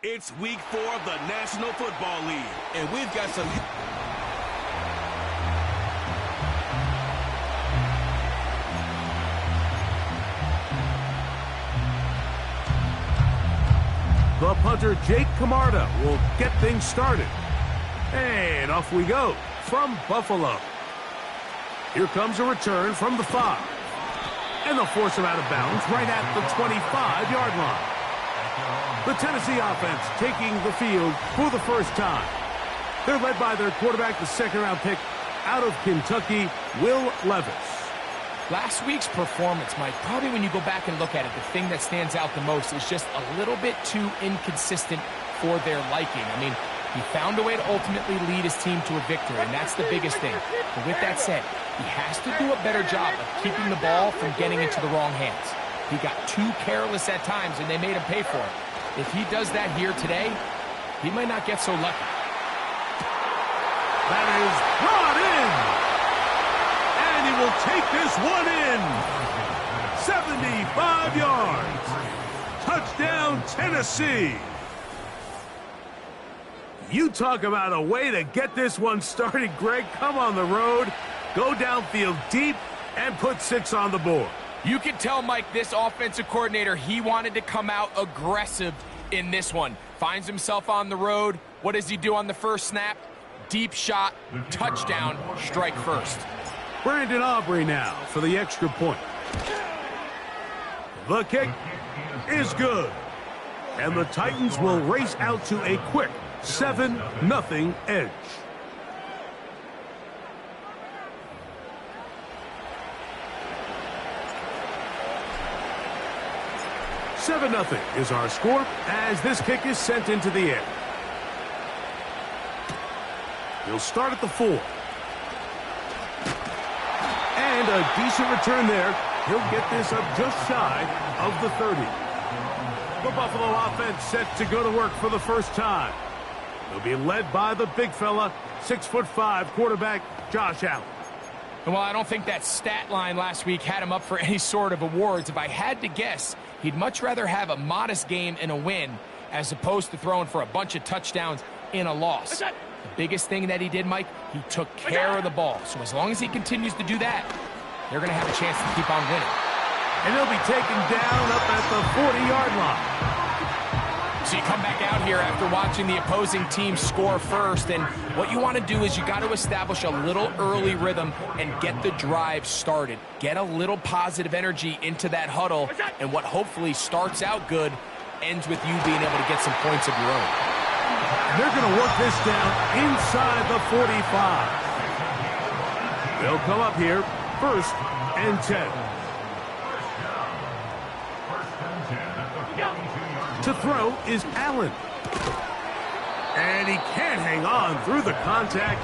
It's week 4 of the National Football League, and we've got some... The punter, Jake Camarda, will get things started. And off we go from Buffalo. Here comes a return from the 5. And they'll force him out of bounds right at the 25-yard line. The Tennessee offense taking the field for the first time. They're led by their quarterback, the second-round pick out of Kentucky, Will Levis. Last week's performance, Mike, probably when you go back and look at it, the thing that stands out the most is just a little bit too inconsistent for their liking. I mean, he found a way to ultimately lead his team to a victory, and that's the biggest thing. But with that said, he has to do a better job of keeping the ball from getting into the wrong hands. He got too careless at times, and they made him pay for it. If he does that here today, he might not get so lucky. That is brought in. And he will take this one in. 75 yards. Touchdown, Tennessee. You talk about a way to get this one started, Greg. Come on the road, go downfield deep, and put 6 on the board. You can tell, Mike, this offensive coordinator, he wanted to come out aggressive in this one. Finds himself on the road. What does he do on the first snap? Deep shot, touchdown, strike first. Brandon Aubrey now for the extra point. The kick is good. And the Titans will race out to a quick 7-0 edge. "7-0 is our score as this kick is sent into the air. He'll start at the 4. And a decent return there. He'll get this up just shy of the 30. The Buffalo offense set to go to work for the first time. They'll be led by the big fella, 6'5" quarterback Josh Allen. And while I don't think that stat line last week had him up for any sort of awards, if I had to guess, he'd much rather have a modest game in a win as opposed to throwing for a bunch of touchdowns in a loss. The biggest thing that he did, Mike, he took care of the ball. So as long as he continues to do that, they're going to have a chance to keep on winning. And he'll be taken down up at the 40-yard line. So you come back out here after watching the opposing team score first, and what you want to do is you got to establish a little early rhythm and get the drive started. Get a little positive energy into that huddle, and what hopefully starts out good ends with you being able to get some points of your own. They're going to work this down inside the 45. They'll come up here, 1st and 10. To throw is Allen. And he can't hang on through the contact.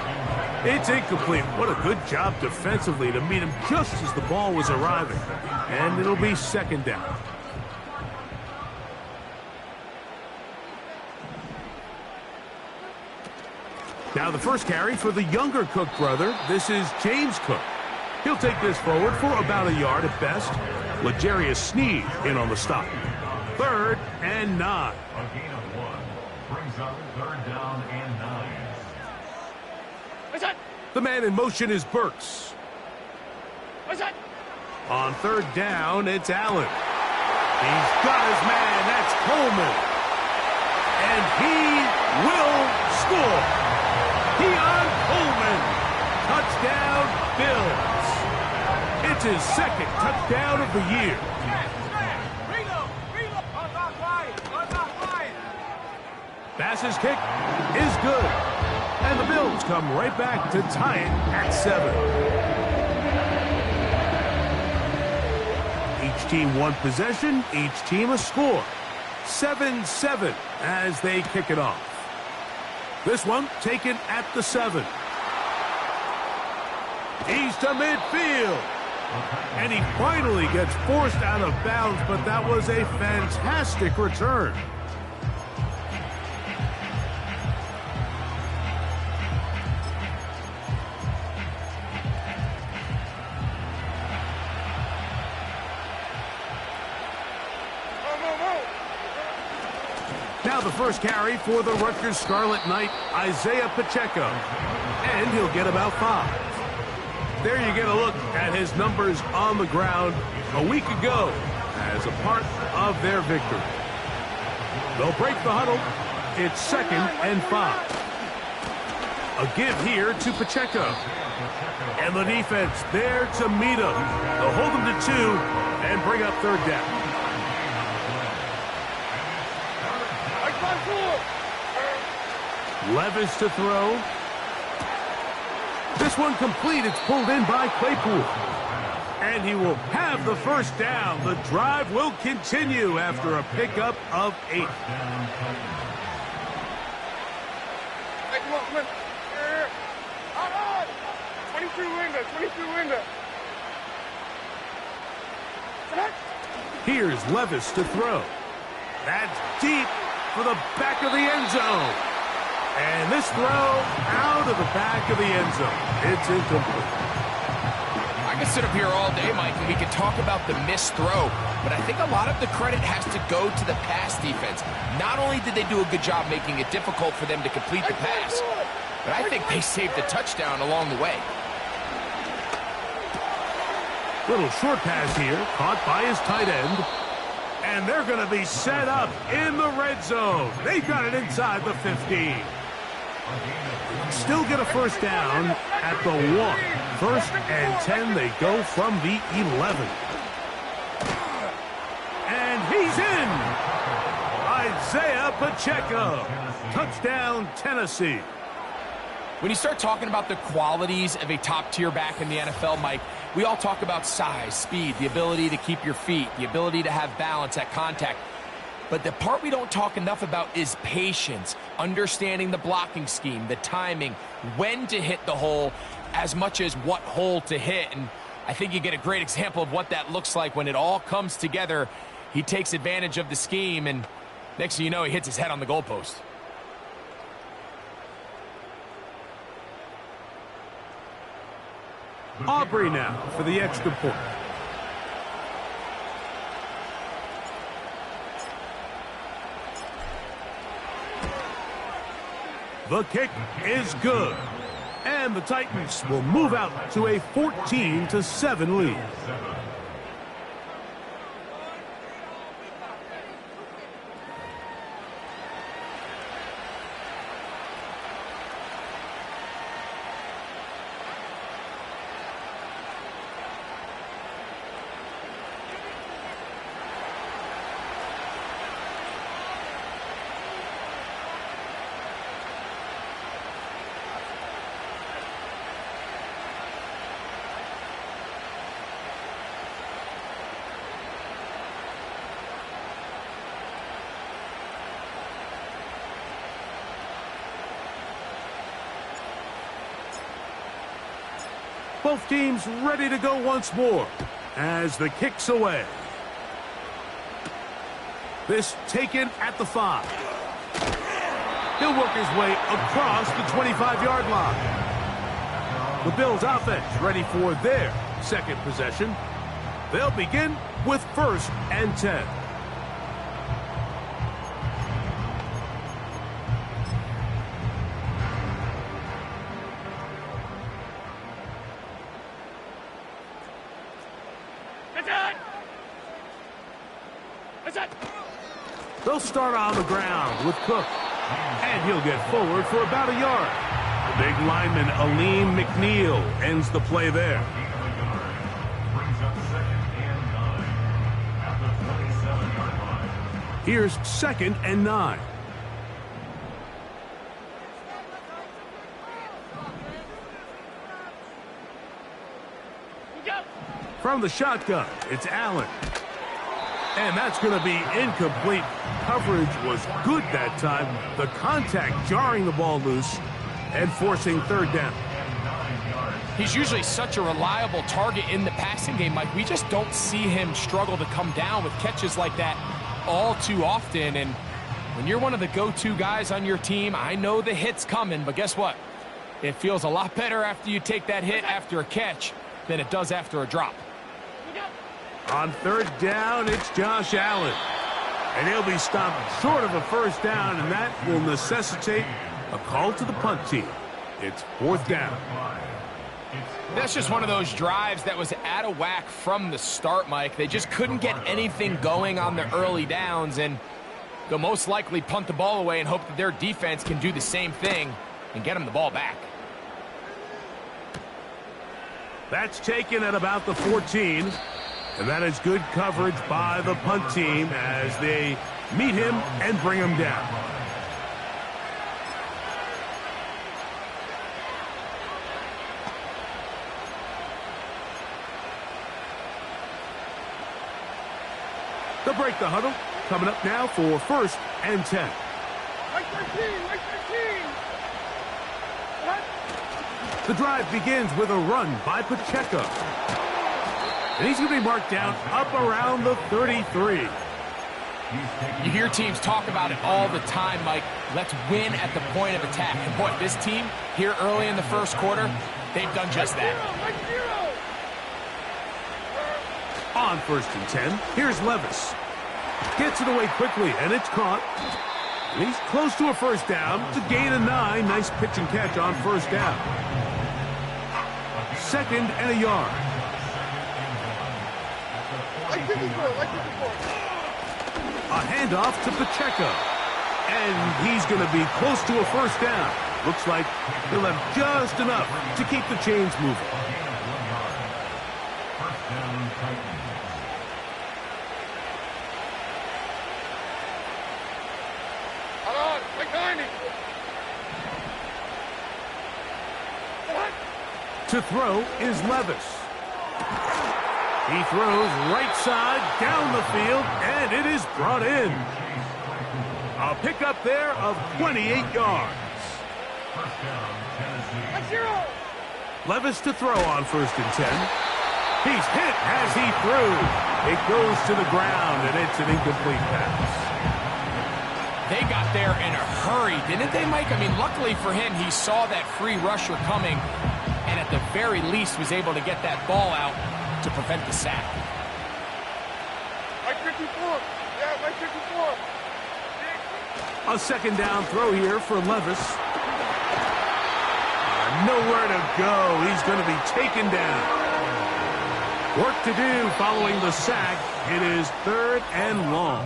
It's incomplete. What a good job defensively to meet him just as the ball was arriving. And it'll be 2nd down. Now the first carry for the younger Cook brother. This is James Cook. He'll take this forward for about a yard at best. L'Jarius Sneed in on the stop. 3rd and 9. A gain of 1 brings up 3rd down and 9. The man in motion is Burks. On 3rd down, it's Allen. He's got his man. That's Coleman. And he will score. Keon Coleman. Touchdown, Bills. It's his 2nd touchdown of the year. Bass's kick is good. And the Bills come right back to tie it at 7. Each team one possession, each team a score. 7-7 as they kick it off. This one taken at the 7. He's to midfield. And he finally gets forced out of bounds, but that was a fantastic return. Now the first carry for the Rutgers Scarlet Knight, Isaiah Pacheco. And he'll get about 5. There you get a look at his numbers on the ground a week ago as a part of their victory. They'll break the huddle. It's 2nd and 5. A give here to Pacheco. And the defense there to meet him. They'll hold him to 2 and bring up 3rd down. Levis to throw. This one complete. It's pulled in by Claypool. And he will have the first down. The drive will continue after a pickup of 8. Hey, come on. 22 window. Here's Levis to throw. That's deep for the back of the end zone. And this throw out of the back of the end zone. It's incomplete. I could sit up here all day, Mike, and we could talk about the missed throw, but I think a lot of the credit has to go to the pass defense. Not only did they do a good job making it difficult for them to complete the pass, but I think they saved the touchdown along the way. Little short pass here, caught by his tight end. And they're going to be set up in the red zone. They got it inside the 15. Still get a first down at the 1. 1st and 10, they go from the 11. And he's in! Isaiah Pacheco. Touchdown, Tennessee. When you start talking about the qualities of a top-tier back in the NFL, Mike, we all talk about size, speed, the ability to keep your feet, the ability to have balance at contact. But the part we don't talk enough about is patience, understanding the blocking scheme, the timing, when to hit the hole, as much as what hole to hit. And I think you get a great example of what that looks like when it all comes together. He takes advantage of the scheme, and next thing you know, he hits his head on the goalpost. Aubrey now for the extra point. The kick is good. And the Titans will move out to a 14-7 lead. Both teams ready to go once more as the kick's away. This taken at the 5. He'll work his way across the 25-yard line. The Bills offense ready for their second possession. They'll begin with 1st and 10. They'll start on the ground with Cook. And he'll get forward for about a yard. The big lineman, Aleem McNeil, ends the play there. Here's 2nd and 9. From the shotgun, it's Allen. And that's going to be incomplete. Coverage was good that time. The contact jarring the ball loose and forcing 3rd down. He's usually such a reliable target in the passing game, Mike. We just don't see him struggle to come down with catches like that all too often. And when you're one of the go-to guys on your team, I know the hit's coming, but guess what? It feels a lot better after you take that hit after a catch than it does after a drop. On 3rd down, it's Josh Allen. And he'll be stopped short of a first down, and that will necessitate a call to the punt team. It's 4th down. That's just one of those drives that was out of whack from the start, Mike. They just couldn't get anything going on the early downs, and they'll most likely punt the ball away and hope that their defense can do the same thing and get them the ball back. That's taken at about the 14, and that is good coverage by the punt team as they meet him and bring him down. They'll break the huddle. Coming up now for 1st and 10. Like 13, like 13. What? The drive begins with a run by Pacheco. And he's going to be marked down up around the 33. You hear teams talk about it all the time, Mike. Let's win at the point of attack. And boy, this team here early in the first quarter, they've done just that. On 1st and 10, here's Levis. Gets it away quickly, and it's caught. And he's close to a first down. It's a gain of 9. Nice pitch and catch on 1st down. 2nd and a yard. Like 54, like 54. A handoff to Pacheco. And he's going to be close to a first down. Looks like he'll have just enough to keep the chains moving. To throw is Levis. He throws right side down the field, and it is brought in. A pickup there of 28 yards. Levis to throw on 1st and 10. He's hit as he threw. It goes to the ground, and it's an incomplete pass. They got there in a hurry, didn't they, Mike? I mean, luckily for him, he saw that free rusher coming, and at the very least was able to get that ball out to prevent the sack. Like 54. Yeah, like 54. A 2nd down throw here for Levis. Nowhere to go. He's going to be taken down. Work to do following the sack. It is 3rd and long.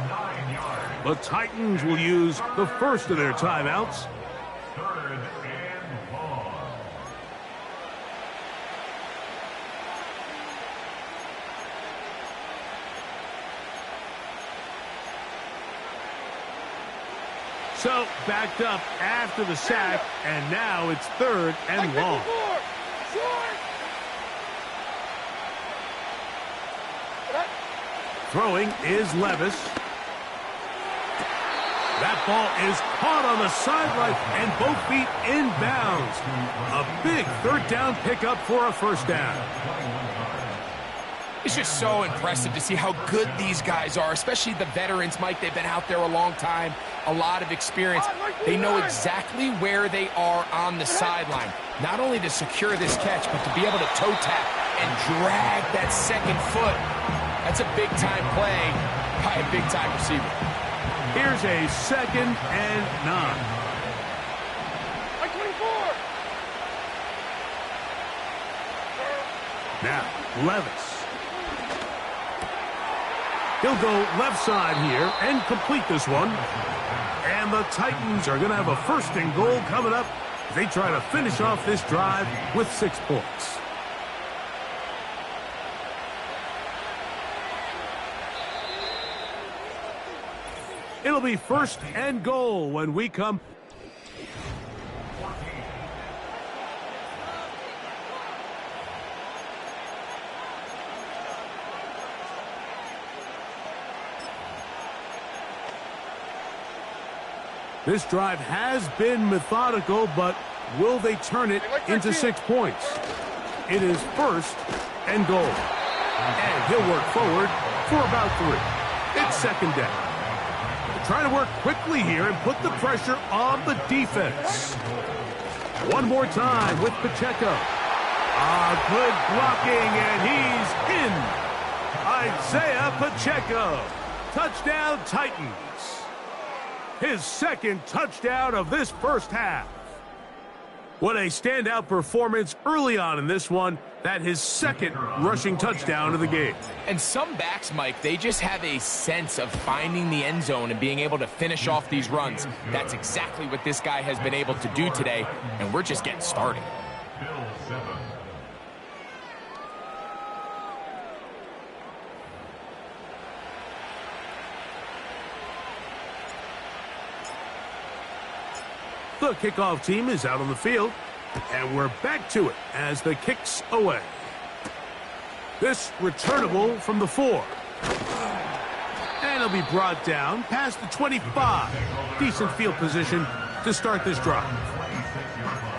The Titans will use the first of their timeouts. 3rd and long. So, backed up after the sack, and now it's 3rd and long. Throwing is Levis. That ball is caught on the sideline, and both feet inbounds. A big 3rd down pickup for a first down. It's just so impressive to see how good these guys are, especially the veterans, Mike. They've been out there a long time, a lot of experience. They know exactly where they are on the sideline, not only to secure this catch, but to be able to toe tap and drag that 2nd foot. That's a big-time play by a big-time receiver. Here's a 2nd and 9. Like 24. Now, Levis. He'll go left side here and complete this one. And the Titans are going to have a 1st and goal coming up as they try to finish off this drive with 6 points. It'll be 1st and goal when we come. This drive has been methodical, but will they turn it into 6 points? It is 1st and goal. And he'll work forward for about 3. It's 2nd down. Trying to work quickly here and put the pressure on the defense. One more time with Pacheco. Good blocking, and he's in. Isaiah Pacheco. Touchdown, Titans. His second touchdown of this first half. What a standout performance early on in this one. That his second rushing touchdown of the game. And some backs, Mike, they just have a sense of finding the end zone and being able to finish off these runs. That's exactly what this guy has been able to do today, and we're just getting started. Bills 7. The kickoff team is out on the field, and we're back to it as the kick's away. This returnable from the 4. And it'll be brought down past the 25. Decent field position to start this drive.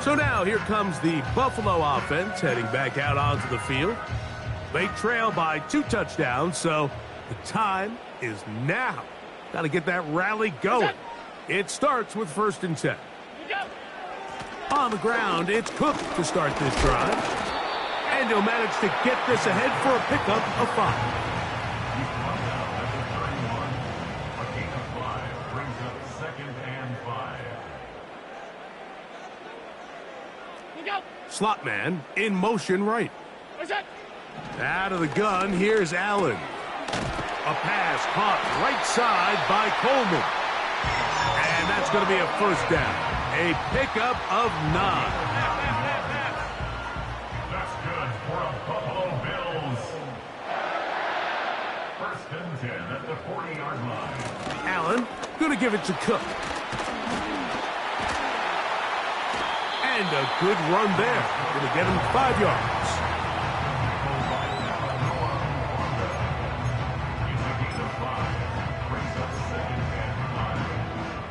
So now here comes the Buffalo offense heading back out onto the field. They trail by 2 touchdowns, so the time is now. Got to get that rally going. It starts with 1st and 10. On the ground, it's Cook to start this drive. And he'll manage to get this ahead for a pickup of 5. A gain of 5 brings up 2nd and 5. Slot man in motion right. Out of the gun, here's Allen. A pass caught right side by Coleman. And that's going to be a 1st down. A pickup of 9. That's good for a Buffalo Bills. 1st and 10 at the 40-yard line. Allen going to give it to Cook. And a good run there. Going to get him 5 yards. It's a gain of 5. Brings up 2nd and 5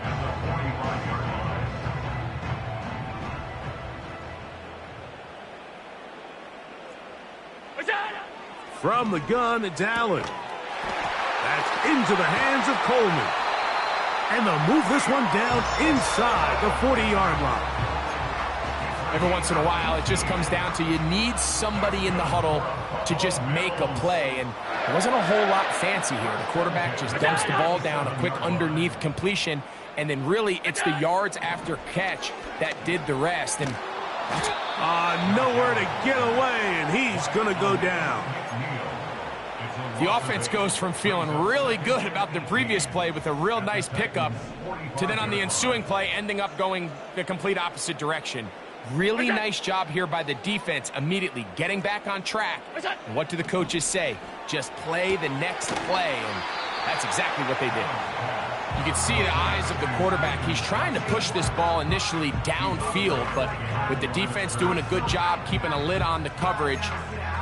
at the 45-yard line. From the gun, it's Allen. That's into the hands of Coleman. And they'll move this one down inside the 40-yard line. Every once in a while, it just comes down to you need somebody in the huddle to just make a play. And it wasn't a whole lot fancy here. The quarterback just dumps the ball down, a quick underneath completion, and then really it's the yards after catch that did the rest. And nowhere to get away, and he's going to go down. The offense goes from feeling really good about the previous play with a real nice pickup to then on the ensuing play ending up going the complete opposite direction. Really nice job here by the defense immediately getting back on track. And what do the coaches say? Just play the next play, and that's exactly what they did. You can see the eyes of the quarterback. He's trying to push this ball initially downfield, but with the defense doing a good job keeping a lid on the coverage,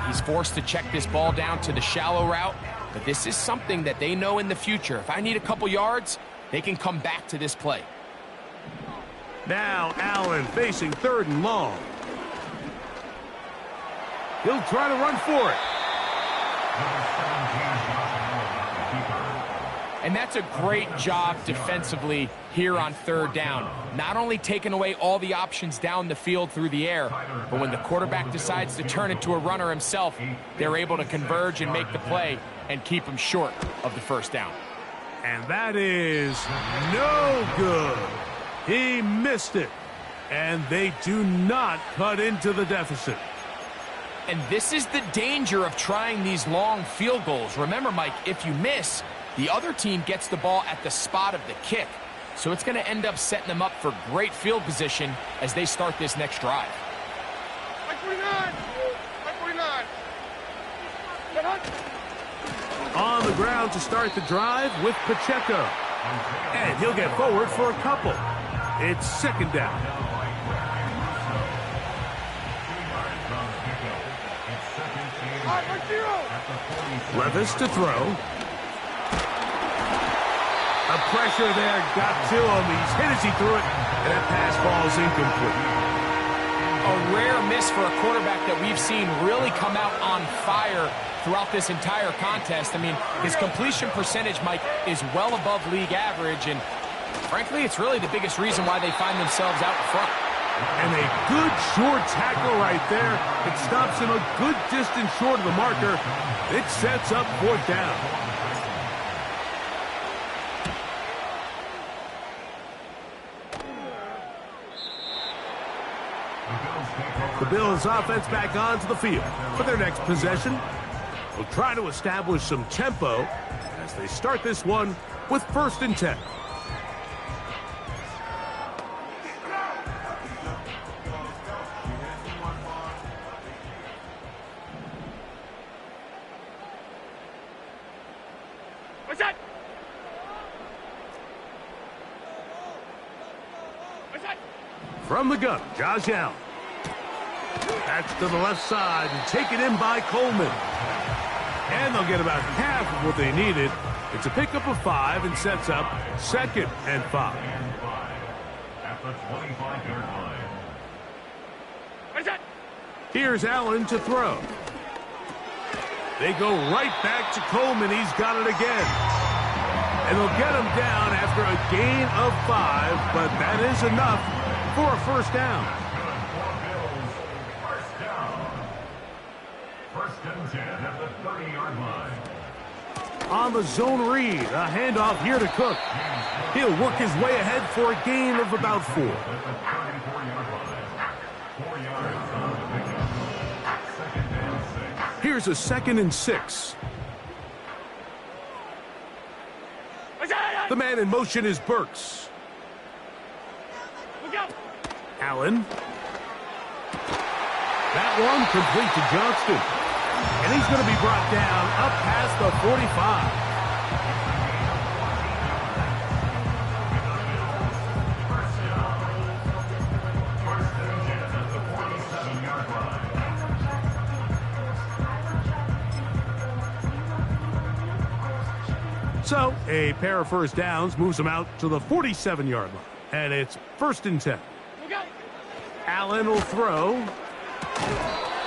he's forced to check this ball down to the shallow route. But this is something that they know in the future. If I need a couple yards, they can come back to this play. Now Allen facing 3rd and long. He'll try to run for it. And that's a great job defensively here on 3rd down. Not only taking away all the options down the field through the air, but when the quarterback decides to turn into a runner himself, they're able to converge and make the play and keep him short of the 1st down. And that is no good. He missed it. And they do not cut into the deficit. And this is the danger of trying these long field goals. Remember, Mike, if you miss, the other team gets the ball at the spot of the kick. So it's going to end up setting them up for great field position as they start this next drive. 49! 49! On the ground to start the drive with Pacheco. And he'll get forward for a couple. It's 2nd down. Levis to throw. A pressure there got to him. He's hit as he threw it, and that pass falls incomplete. A rare miss for a quarterback that we've seen really come out on fire throughout this entire contest. I mean, his completion percentage, Mike, is well above league average, and frankly, it's really the biggest reason why they find themselves out in front. And a good short tackle right there. It stops him a good distance short of the marker. It sets up 4th down. The Bills offense back onto the field for their next possession. They'll try to establish some tempo as they start this one with 1st and 10. What's that? What's that? From the gun, Josh Allen. That's to the left side and taken in by Coleman. And they'll get about half of what they needed. It's a pickup of 5 and sets up 2nd and 5. At the 25-yard line. What's that? Here's Allen to throw. They go right back to Coleman. He's got it again. And they'll get him down after a gain of 5, but that is enough for a 1st down. At the 30-yard line. On the zone read, a handoff here to Cook. He'll work his way ahead for a gain of about 4. At the 34-yard line. 4 yards on the pickup. 2nd and 6. Here's a 2nd and 6. What's that? The man in motion is Burks. Look out! Allen. That one complete to Johnston. And he's going to be brought down up past the 45. So, a pair of 1st downs moves them out to the 47-yard line. And it's 1st and 10. Look out! Allen will throw.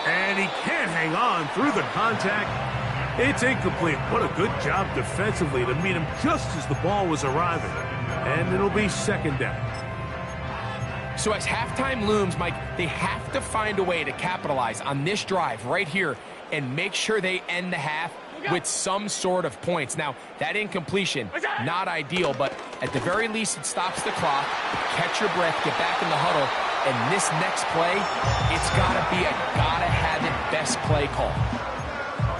And he can't hang on through the contact. It's incomplete. What a good job defensively to meet him just as the ball was arriving. And it'll be 2nd down. So as halftime looms, Mike, they have to find a way to capitalize on this drive right here and make sure they end the half with some sort of points. Now, that incompletion, not ideal, but at the very least, it stops the clock. Catch your breath, get back in the huddle, and this next play, it's got to be a gotta-have-it best play call.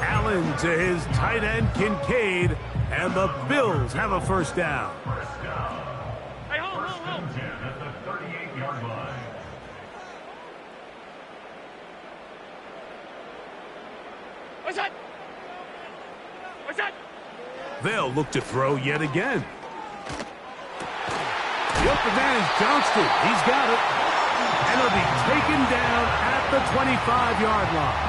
Allen to his tight end, Kincaid, and the Bills have a 1st down. Hey, hold. At the 38-yard line. What's that? What's that? They'll look to throw yet again. The open man is Johnston. He's got it. And he'll be taken down at the 25-yard line.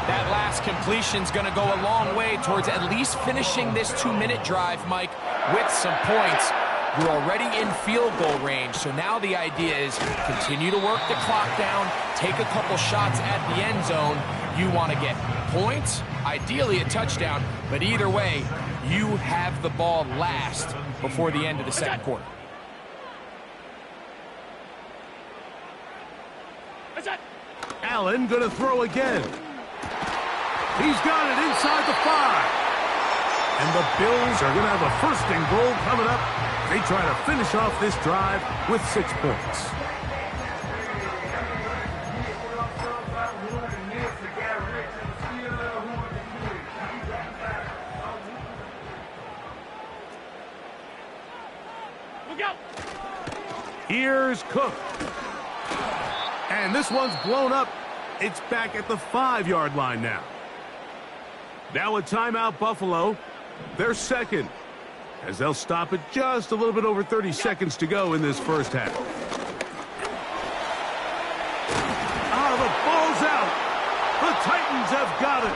That last completion's going to go a long way towards at least finishing this 2-minute drive, Mike, with some points. You're already in field goal range, so now the idea is continue to work the clock down, take a couple shots at the end zone. You want to get points, ideally a touchdown, but either way, you have the ball last before the end of the 2nd quarter. What's that? Allen going to throw again. He's got it inside the 5. And the Bills are going to have a 1st and goal coming up. They try to finish off this drive with 6 points. Look out! Here's Cook. And this one's blown up. It's back at the 5-yard line now. Now a timeout, Buffalo. They're 2nd, as they'll stop it just a little bit over 30 seconds to go in this 1st half. The ball's out. The Titans have got it.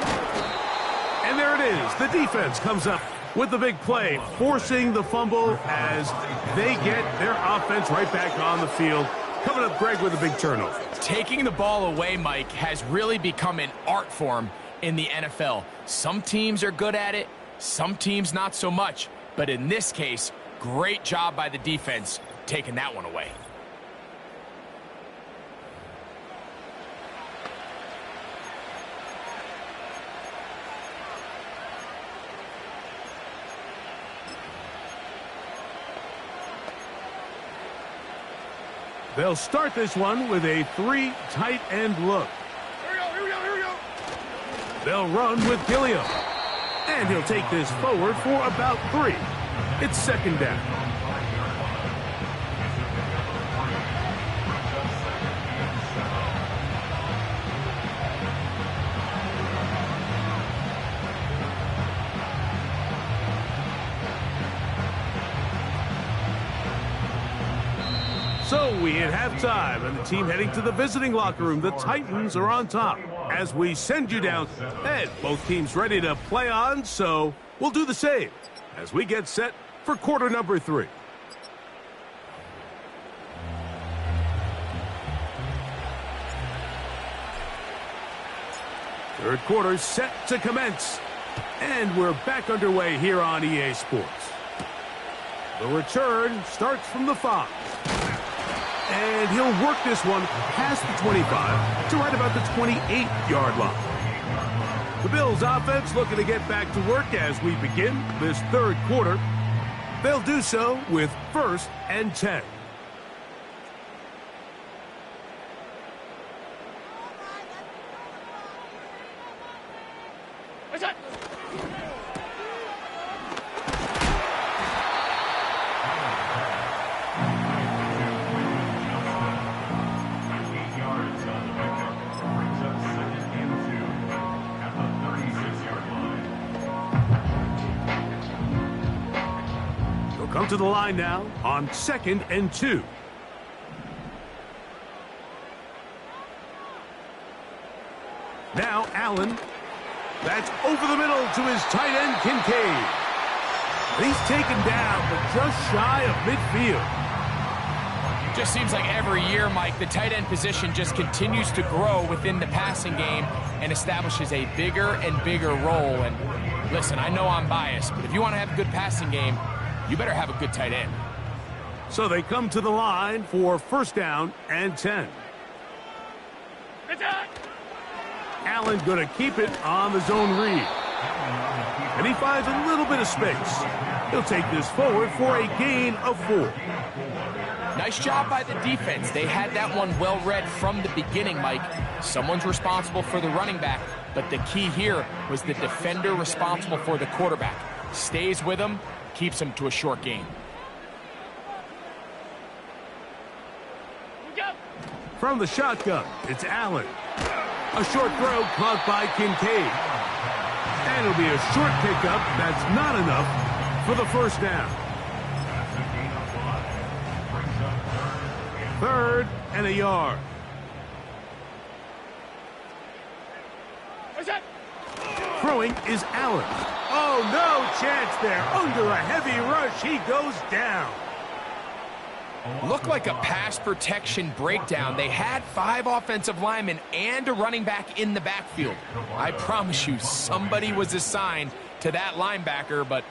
And there it is. The defense comes up with the big play, forcing the fumble as they get their offense right back on the field. Coming up, Greg, with a big turnover. Taking the ball away, Mike, has really become an art form in the NFL. Some teams are good at it, some teams not so much. But in this case, great job by the defense taking that one away. They'll start this one with a 3 tight end look. Here we go. They'll run with Gilliam. And he'll take this forward for about 3. It's second down. So we hit halftime, and the team heading to the visiting locker room. The Titans are on top. As we send you down, and both teams ready to play on, so we'll do the same as we get set for quarter number 3. Third quarter set to commence, and we're back underway here on EA Sports. The return starts from the 5. And he'll work this one past the 25 to right about the 28-yard line. The Bills offense looking to get back to work as we begin this third quarter. They'll do so with 1st and 10. What's that? Come to the line now on 2nd and 2. Now Allen. That's over the middle to his tight end, Kincaid. He's taken down, but just shy of midfield. Just seems like every year, Mike, the tight end position just continues to grow within the passing game and establishes a bigger and bigger role. And listen, I know I'm biased, but if you want to have a good passing game, you better have a good tight end. So they come to the line for 1st down and 10. Allen going to keep it on the zone read. And he finds a little bit of space. He'll take this forward for a gain of 4. Nice job by the defense. They had that one well read from the beginning, Mike. Someone's responsible for the running back, but the key here was the defender responsible for the quarterback. Stays with him, keeps him to a short gain. From the shotgun, it's Allen. A short throw caught by Kincaid. And it'll be a short pickup. That's not enough for the 1st down. 3rd and a yard. Throwing is Allen. Oh, no chance there. Under a heavy rush, he goes down. Looked like a pass protection breakdown. They had 5 offensive linemen and a running back in the backfield. I promise you, somebody was assigned to that linebacker, but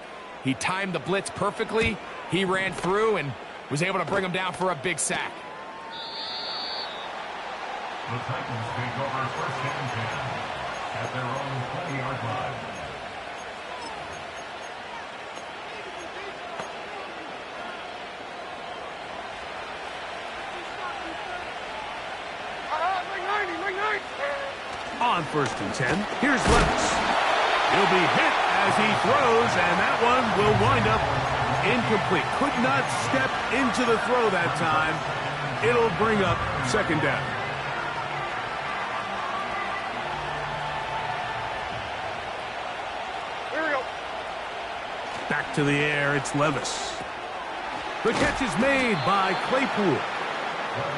he timed the blitz perfectly. He ran through and was able to bring him down for a big sack. The Titans take over 1st and 10 at their own 20-yard line. On 1st and 10, here's Levis. He'll be hit as he throws, and that one will wind up incomplete. Could not step into the throw that time. It'll bring up 2nd down. Here we go. Back to the air, it's Levis. The catch is made by Claypool.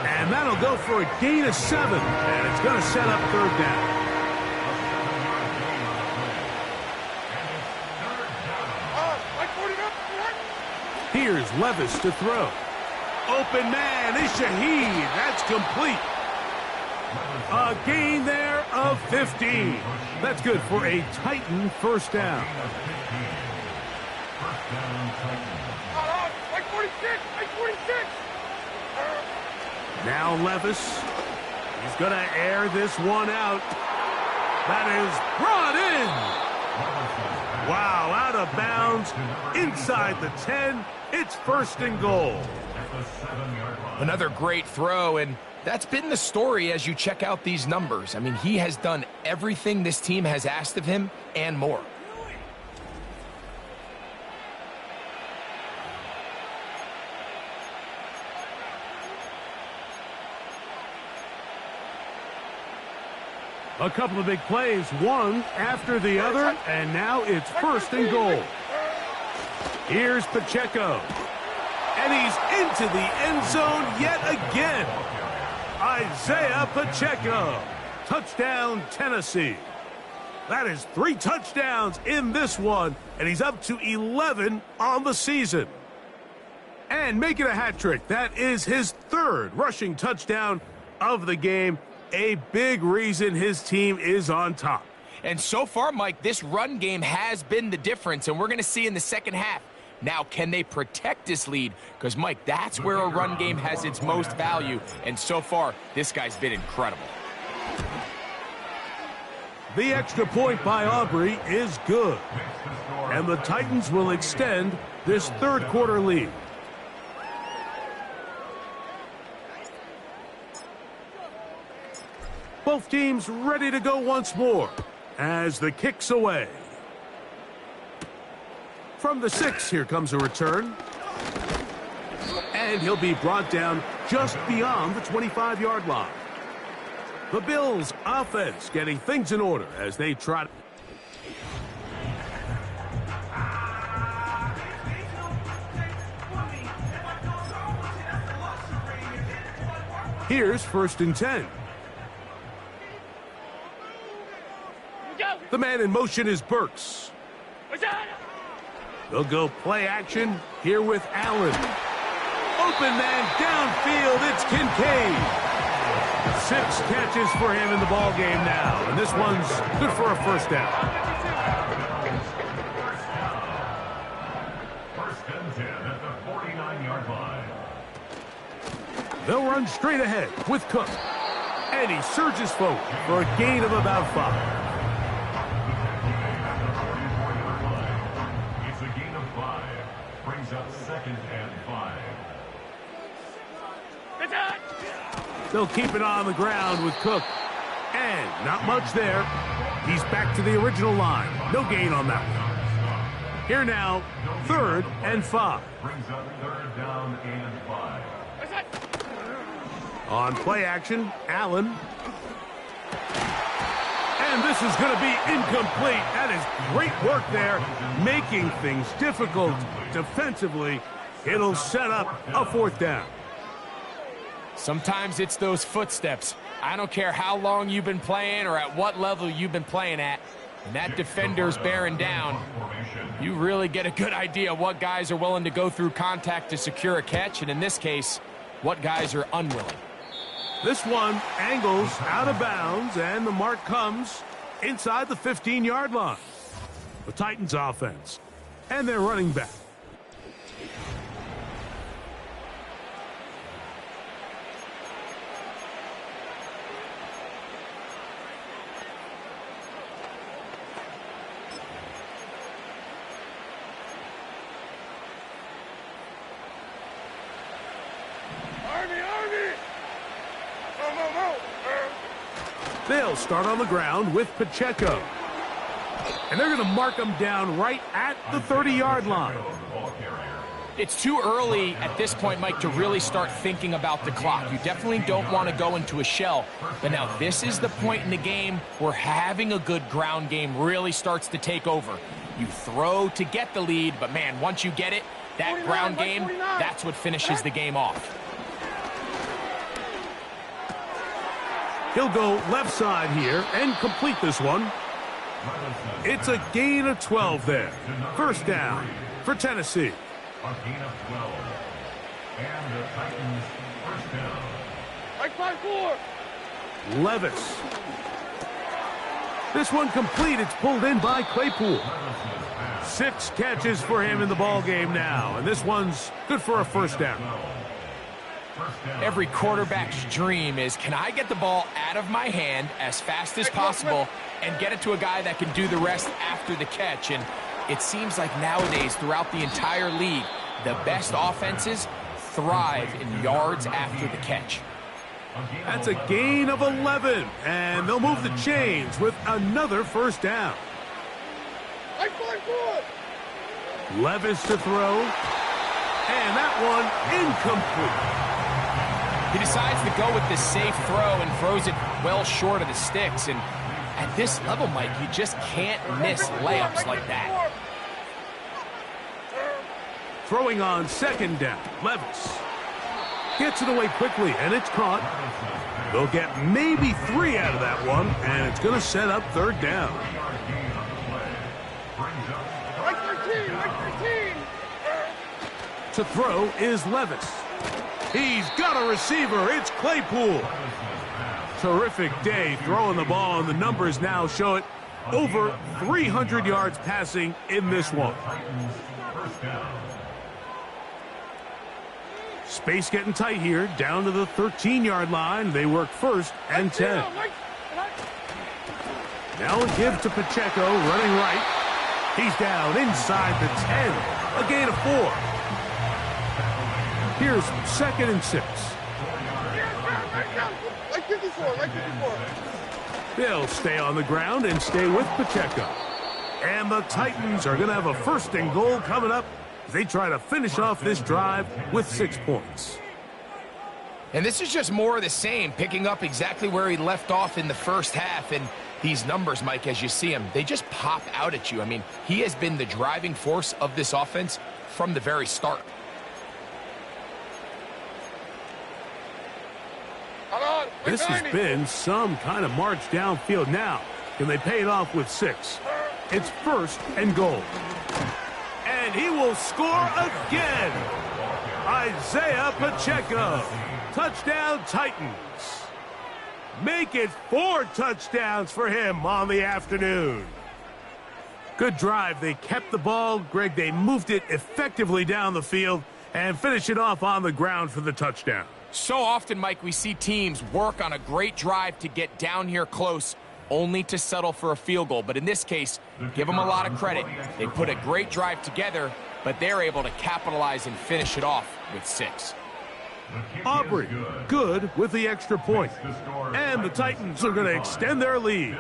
And that'll go for a gain of 7, and it's going to set up 3rd down. Here's Levis to throw. Open man is Shaheed. That's complete. A gain there of 15. That's good for a Titan 1st down. Now Levis. He's going to air this one out. That is brought in. Wow, out of bounds. Inside the 10. It's 1st and goal. the 7-yard line. Another great throw, and that's been the story as you check out these numbers. I mean, he has done everything this team has asked of him and more. A couple of big plays, one after the other, and now it's first and goal. Here's Pacheco. And he's into the end zone yet again. Isaiah Pacheco. Touchdown, Tennessee. That is 3 touchdowns in this one, and he's up to 11 on the season. And making a hat trick, that is his 3rd rushing touchdown of the game. A big reason his team is on top. And so far, Mike, this run game has been the difference, and we're going to see in the second half. Now, can they protect this lead? Because, Mike, that's where a run game has its most value, and so far, this guy's been incredible. The extra point by Aubrey is good, and the Titans will extend this 3rd quarter lead. Both teams ready to go once more as the kick's away. From the 6, here comes a return. And he'll be brought down just beyond the 25-yard line. The Bills offense getting things in order as they trot. Here's 1st and 10. The man in motion is Burks. They'll go play action here with Allen. Open man downfield, it's Kincaid. 6 catches for him in the ball game now, and this one's good for a first down. First and 10 at the 49-yard line. They'll run straight ahead with Cook. And he surges forward for a gain of about 5. It's a gain of 5. Brings up 2nd and 5. They'll keep it on the ground with Cook. And not much there. He's back to the original line. No gain on that one. Here now, 3rd and 5. Brings up 3rd down and 5. On play action, Allen. And this is going to be incomplete. That is great work there, making things difficult defensively. It'll set up a 4th down. Sometimes it's those footsteps. I don't care how long you've been playing or at what level you've been playing at. And that defender's bearing down. You really get a good idea what guys are willing to go through contact to secure a catch, and in this case, what guys are unwilling. This one angles out of bounds, and the mark comes inside the 15-yard line. The Titans offense and their running back. They'll start on the ground with Pacheco. And they're going to mark him down right at the 30-yard line. It's too early at this point, Mike, to really start thinking about the clock. You definitely don't want to go into a shell. But now this is the point in the game where having a good ground game really starts to take over. You throw to get the lead, but man, once you get it, that ground game, that's what finishes the game off. He'll go left side here and complete this one. It's a gain of 12 there. First down for Tennessee. A gain of 12. And the Titans first down. Like 5-4. Levis. This one complete. It's pulled in by Claypool. 6 catches for him in the ball game now, and this one's good for a first down. Every quarterback's dream is, can I get the ball out of my hand as fast as possible and get it to a guy that can do the rest after the catch? And it seems like nowadays throughout the entire league, the best offenses thrive in yards after the catch. That's a gain of 11, and they'll move the chains with another first down. I find 4. Levis to throw, and that one incomplete. He decides to go with the safe throw and throws it well short of the sticks. And at this level, Mike, you just can't miss layups like that. Throwing on second down, Levis gets it away quickly, and it's caught. They'll get maybe 3 out of that one, and it's going to set up third down. Like 13, like 13. To throw is Levis. He's got a receiver. It's Claypool. Terrific day throwing the ball, and the numbers now show it. Over 300 yards passing in this one. Space getting tight here, down to the 13-yard line. They work first and 10. Now a give to Pacheco, running right. He's down inside the 10. A gain of 4. Here's second and 6. Like 54, like 54. They'll stay on the ground and stay with Pacheco. And the Titans are going to have a first and goal coming up as they try to finish off this drive with 6 points. And this is just more of the same, picking up exactly where he left off in the first half. And these numbers, Mike, as you see them, they just pop out at you. I mean, he has been the driving force of this offense from the very start. This has been some kind of march downfield. Now, can they pay it off with 6? It's first and goal. And he will score again. Isaiah Pacheco. Touchdown, Titans. Make it 4 touchdowns for him on the afternoon. Good drive. They kept the ball. Greg, they moved it effectively down the field and finish it off on the ground for the touchdown. So often, Mike, we see teams work on a great drive to get down here close, only to settle for a field goal. But in this case, give them a lot of credit. They put a great drive together, but they're able to capitalize and finish it off with 6. Aubrey, good with the extra point. And the Titans are going to extend their lead.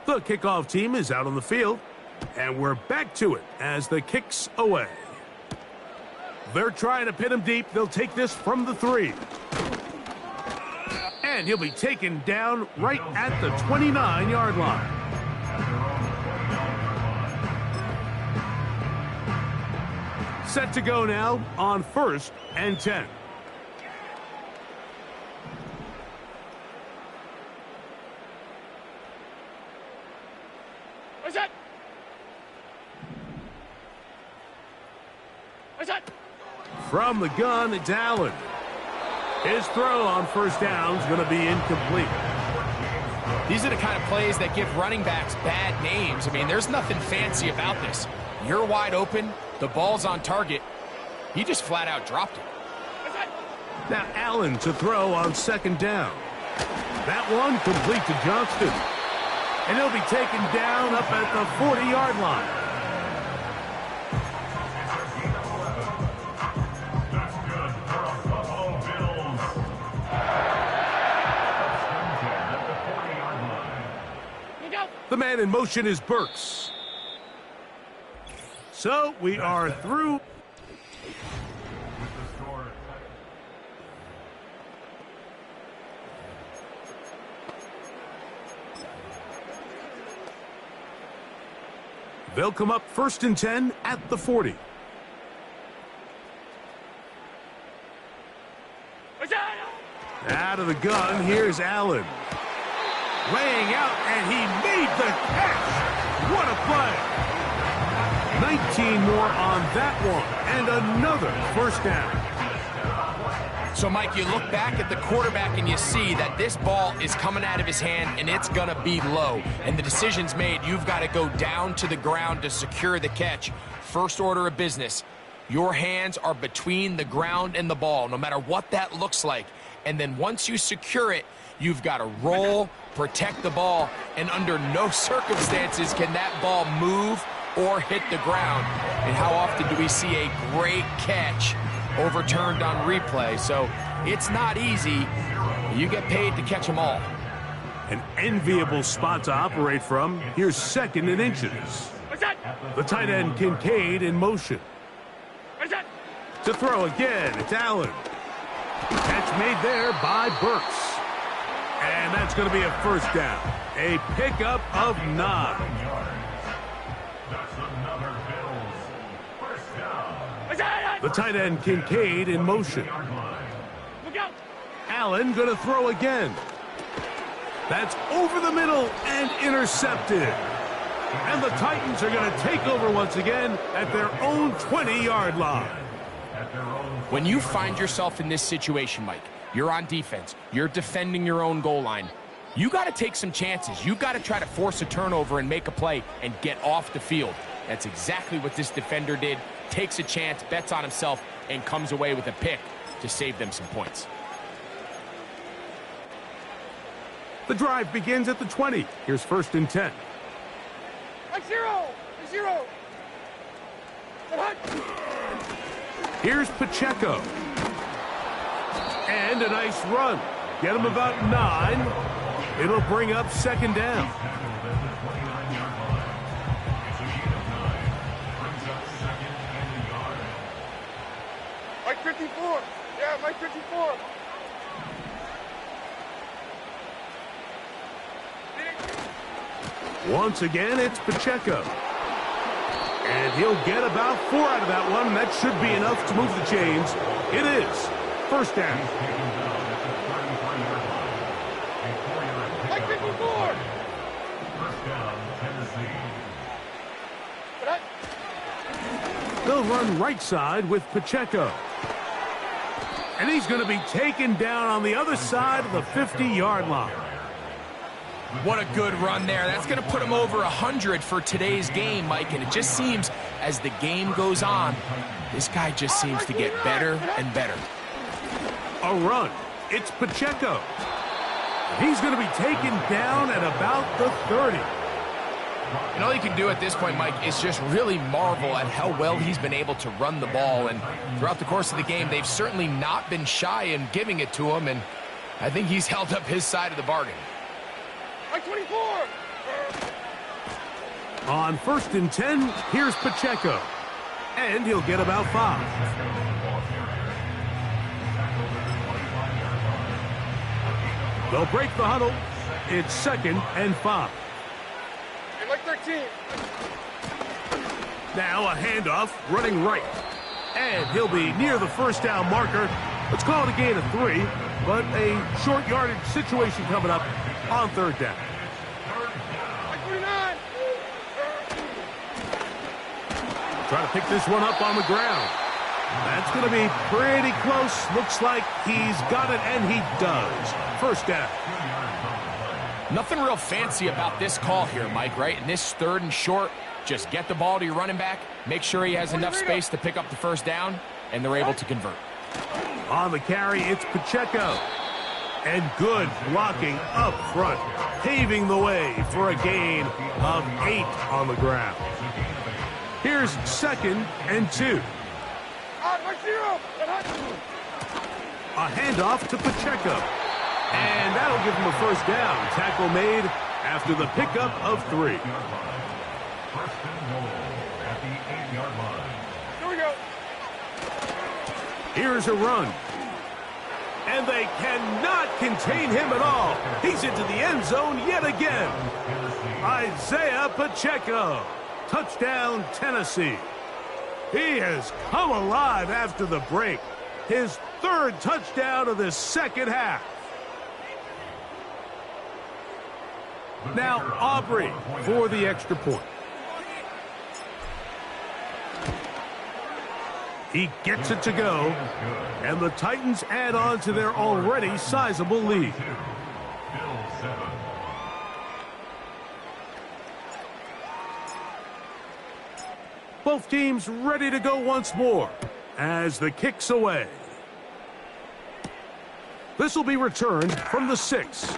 The kickoff team is out on the field, and we're back to it as the kick's away. They're trying to pin him deep. They'll take this from the 3. And he'll be taken down right at the 29-yard line. Set to go now on first and 10. From the gun, it's Allen. His throw on first down is going to be incomplete. These are the kind of plays that give running backs bad names. I mean, there's nothing fancy about this. You're wide open, the ball's on target. He just flat out dropped it. Now Allen to throw on second down. That one complete to Johnston. And he'll be taken down up at the 40-yard line. The man in motion is Burks. So we are through. They'll come up first and 10 at the 40. Out of the gun, here's Allen. Laying out, and he made the catch. What a play. 19 more on that one, and another first down. So, Mike, you look back at the quarterback and you see that this ball is coming out of his hand and it's going to be low. And the decision's made. You've got to go down to the ground to secure the catch. First order of business. Your hands are between the ground and the ball, no matter what that looks like. And then once you secure it, you've got to roll, protect the ball, and under no circumstances can that ball move or hit the ground. And how often do we see a great catch overturned on replay? So it's not easy. You get paid to catch them all. An enviable spot to operate from. Here's second and inches. The tight end Kincaid in motion. To throw again, it's Allen. Catch made there by Burks. And that's going to be a first down. A pickup of 9. That's another Bills first down. The tight end Kincaid in motion. Allen going to throw again. That's over the middle and intercepted. And the Titans are going to take over once again at their own 20-yard line. When you find yourself in this situation, Mike, you're on defense, you're defending your own goal line, you got to take some chances. You got to try to force a turnover and make a play and get off the field. That's exactly what this defender did. Takes a chance, bets on himself, and comes away with a pick to save them some points. The drive begins at the 20. Here's first and 10. Zero. Here's Pacheco. And a nice run. Get him about 9. It'll bring up second down. Mike 54. Yeah, Mike 54. Once again, it's Pacheco. And he'll get about 4 out of that one. That should be enough to move the chains. It is. First down. Mike 54. First down, Tennessee. They'll run right side with Pacheco. And he's going to be taken down on the other side of the 50-yard line. What a good run there. That's going to put him over 100 for today's game, Mike. And it just seems as the game goes on, this guy just seems to get better and better. A run. It's Pacheco. He's going to be taken down at about the 30. And all you can do at this point, Mike, is just really marvel at how well he's been able to run the ball. And throughout the course of the game, they've certainly not been shy in giving it to him. And I think he's held up his side of the bargain. Mike 24. On first and 10, here's Pacheco. And he'll get about 5. They'll break the huddle. It's second and 5. Hey, Mike 13. Now a handoff running right. And he'll be near the first down marker. Let's call it a gain of 3, but a short yardage situation coming up on third down. Mike 49. Try to pick this one up on the ground. That's going to be pretty close. Looks like he's got it, and he does. First down. Nothing real fancy about this call here, Mike, right? In this third and short, just get the ball to your running back, make sure he has enough space to pick up the first down, and they're able to convert. On the carry, it's Pacheco. And good blocking up front, paving the way for a gain of 8 on the ground. Here's second and 2. Mike 0. A handoff to Pacheco. And that'll give him a first down. Tackle made after the pickup of 3. First and goal at the 8-yard line. Here we go. Here's a run. And they cannot contain him at all. He's into the end zone yet again. Isaiah Pacheco. Touchdown, Tennessee. He has come alive after the break. His third touchdown of the second half. Now Aubrey for the extra point. He gets it to go, and the Titans add on to their already sizable lead. Bills 7. Both teams ready to go once more as the kick's away. This will be returned from the 6.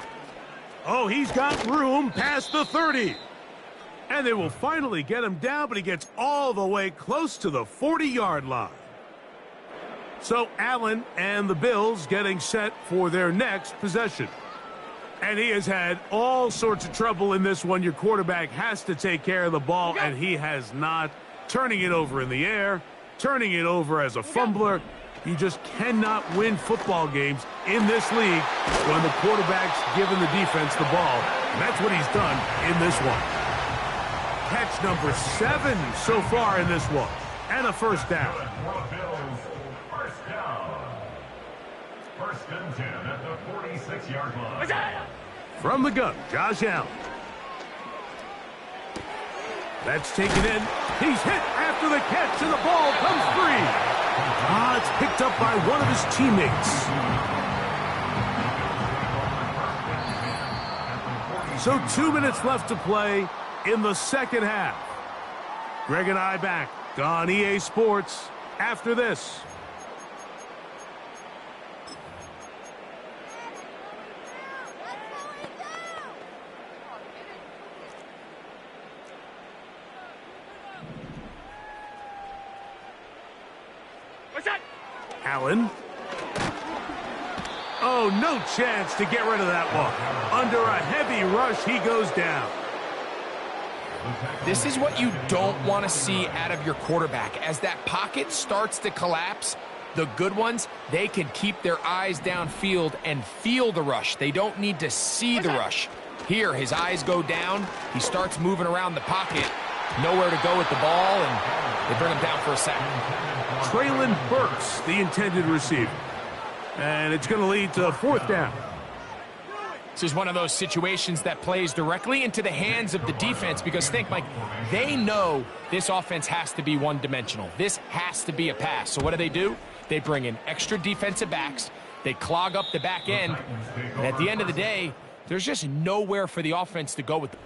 Oh, he's got room past the 30. And they will finally get him down, but he gets all the way close to the 40-yard line. So Allen and the Bills getting set for their next possession. And he has had all sorts of trouble in this one. Your quarterback has to take care of the ball, and he has not. Turning it over in the air, turning it over as a fumbler. You just cannot win football games in this league when the quarterback's giving the defense the ball. And that's what he's done in this one. Catch number 7 so far in this one. And a first down. First and 10 at the 46-yard line. From the gun, Josh Allen. That's taken in. He's hit after the catch, and the ball comes free. It's picked up by one of his teammates. So 2 minutes left to play in the second half. Greg and I back on EA Sports after this. Allen. Oh, no chance to get rid of that one. Under a heavy rush, he goes down. This is what you don't want to see out of your quarterback. As that pocket starts to collapse, the good ones, they can keep their eyes downfield and feel the rush. They don't need to see the rush. Here, his eyes go down. He starts moving around the pocket. Nowhere to go with the ball, and they bring him down for a sack. Traylon Burks, the intended receiver. And it's going to lead to a fourth down. This is one of those situations that plays directly into the hands of the defense because think, Mike, they know this offense has to be one-dimensional. This has to be a pass. So what do? They bring in extra defensive backs. They clog up the back end. And at the end of the day, there's just nowhere for the offense to go with them.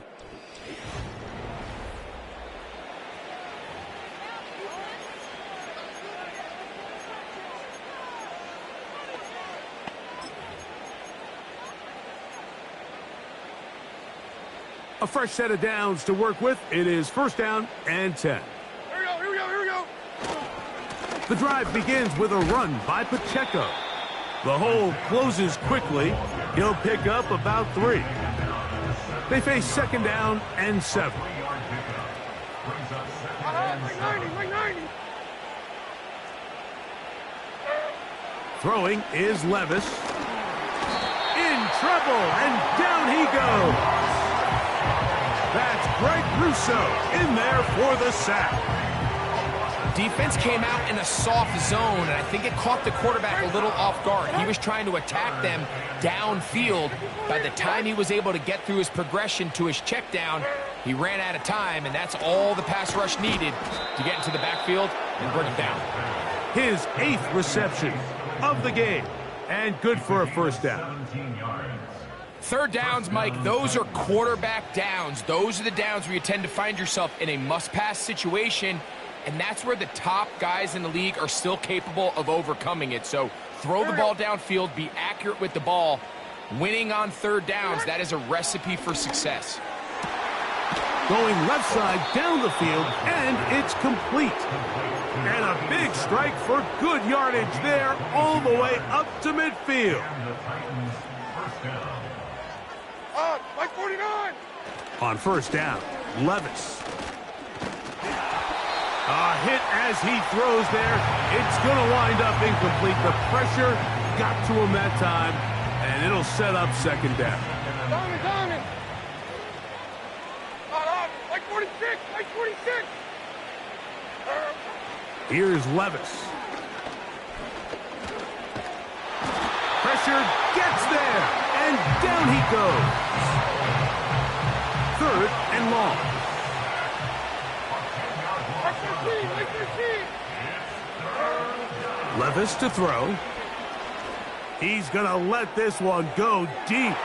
A fresh set of downs to work with. It is first down and 10. Here we go. The drive begins with a run by Pacheco. The hole closes quickly. He'll pick up about 3. They face second down and 7. Like 90. Throwing is Levis. In trouble, and down he goes. That's Greg Russo in there for the sack. Defense came out in a soft zone, and I think it caught the quarterback a little off guard. He was trying to attack them downfield. By the time he was able to get through his progression to his check down, he ran out of time, and that's all the pass rush needed to get into the backfield and bring him down. His 8th reception of the game, and good for a first down. Third downs, Mike, those are quarterback downs. Those are the downs where you tend to find yourself in a must-pass situation, and that's where the top guys in the league are still capable of overcoming it. So throw the ball downfield, be accurate with the ball. Winning on third downs, that is a recipe for success. Going left side down the field, and it's complete. And a big strike for good yardage there all the way up to midfield. Like 49. On first down, Levis. A hit as he throws there. It's going to wind up incomplete. The pressure got to him that time, and it'll set up second down. Diamond. Like 46. Here's Levis. Pressure gets there, and down he goes. Third and long. Like 13. Levis to throw. He's going to let this one go deep.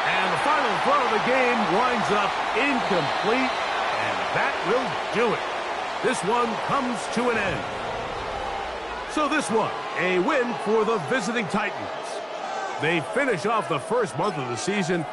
And the final throw of the game winds up incomplete, and that will do it. This one comes to an end. So this one A win for the visiting Titans. They finish off the first month of the season